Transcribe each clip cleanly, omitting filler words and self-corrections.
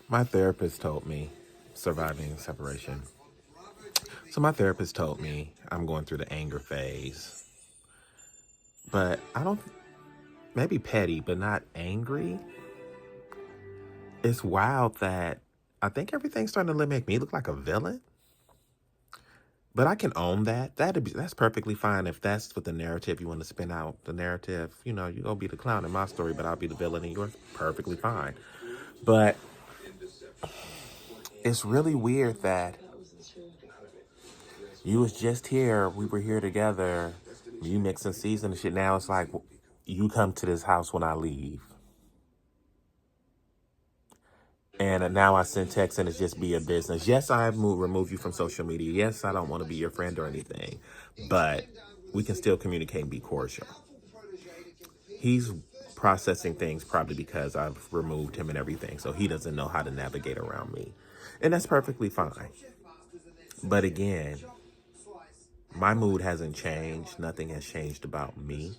My therapist told me, surviving separation. So my therapist told me I'm going through the anger phase. But I don't, maybe petty, but not angry. It's wild that I think everything's starting to make me look like a villain. But I can own that. That's perfectly fine if that's what the narrative you want to spin out. The narrative, you're gonna be the clown in my story, but I'll be the villain in yours. Perfectly fine. But it's really weird that you was just here, we were here together, you mixing season and shit. Now it's like you come to this house when I leave. And now I send texts and it's just be a business. Yes, I remove you from social media. Yes, I don't want to be your friend or anything. But we can still communicate and be cordial. He's processing things probably because I've removed him and everything. So he doesn't know how to navigate around me. And that's perfectly fine. But again, my mood hasn't changed. Nothing has changed about me.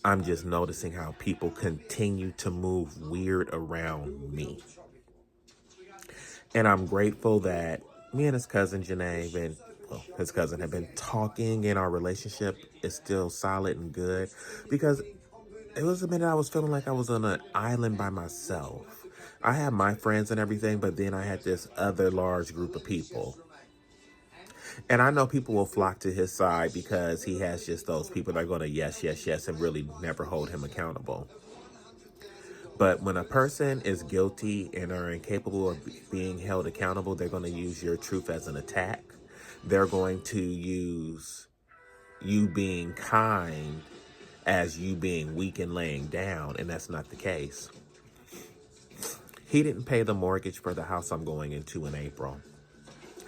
I'm just noticing how people continue to move weird around me. And I'm grateful that me and his cousin Janae his cousin have been talking, and our relationship is still solid and good, because it was a minute I was feeling like I was on an island by myself. I had my friends and everything, but then I had this other large group of people. And I know people will flock to his side because he has just those people that are going to yes, yes, yes, and really never hold him accountable. But when a person is guilty and are incapable of being held accountable, they're going to use your truth as an attack. They're going to use you being kind as you being weak and laying down, and that's not the case. He didn't pay the mortgage for the house I'm going into in April,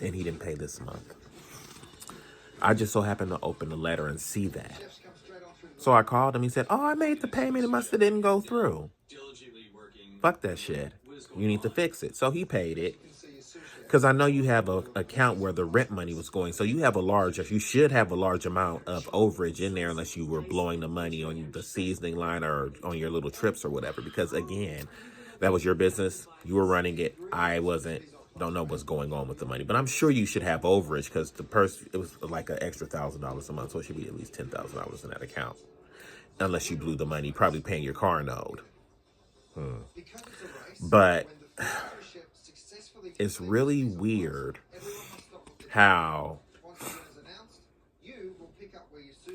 and he didn't pay this month. I just so happened to open the letter and see that. So I called him. He said, "Oh, I made the payment. It must have didn't go through." Fuck that shit. You need to fix it. So he paid it. Because I know you have a account where the rent money was going. So you should have a large amount of overage in there, unless you were blowing the money on the seasoning line or on your little trips or whatever. Because again, that was your business. You were running it. Don't know what's going on with the money. But I'm sure you should have overage, because it was like an extra $1,000 a month. So it should be at least $10,000 in that account. Unless you blew the money, probably paying your car note. But it's really weird how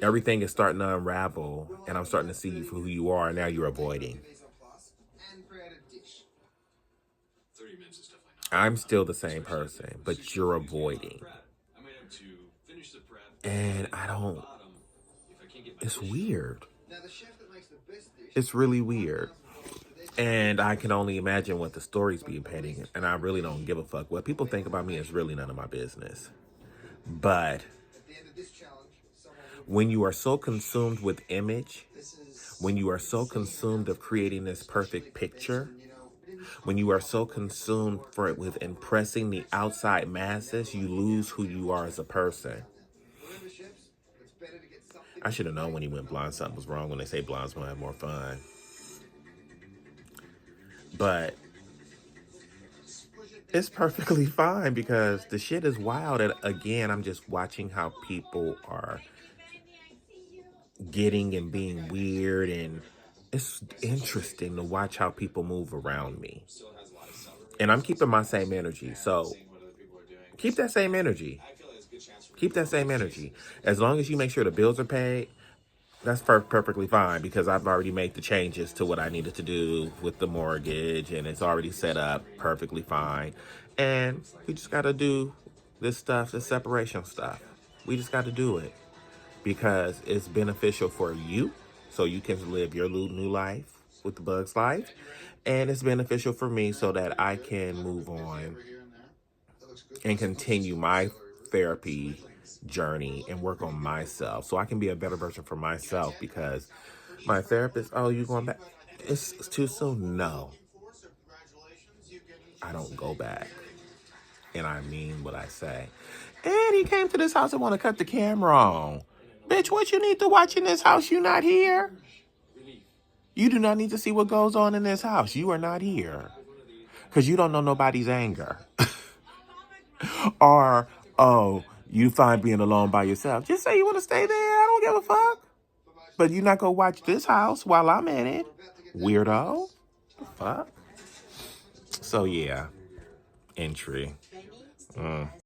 everything is starting to unravel, and I'm starting to see you for who you are, and now you're avoiding. I'm still the same person, but you're avoiding. And it's weird. It's really weird. And I can only imagine what the story's being painting, and I really don't give a fuck. What people think about me is really none of my business. But when you are so consumed with image, when you are so consumed of creating this perfect picture, when you are so consumed with impressing the outside masses, you lose who you are as a person. I should have known when he went blind something was wrong when they say blondes want to have more fun. But it's perfectly fine because the shit is wild. And again, I'm just watching how people are getting and being weird, and it's interesting to watch how people move around me. And I'm keeping my same energy. So keep that same energy. Keep that same energy. As long as you make sure the bills are paid, that's perfectly fine, because I've already made the changes to what I needed to do with the mortgage, and it's already set up perfectly fine. And we just got to do this separation stuff. We just got to do it because it's beneficial for you, so you can live your new life with the Bug's life. And it's beneficial for me so that I can move on and continue my therapy journey and work on myself so I can be a better version for myself. Because my therapist, "Oh, you going back? It's too soon." No, I don't go back. And I mean what I say. And he came to this house and want to cut the camera on. Bitch, what you need to watch in this house? You not here. You do not need to see what goes on in this house. You are not here. Because you don't know nobody's anger. Or, oh, you find being alone by yourself. Just say you want to stay there. I don't give a fuck. But you're not going to watch this house while I'm in it. Weirdo. The fuck? So, yeah. Entry.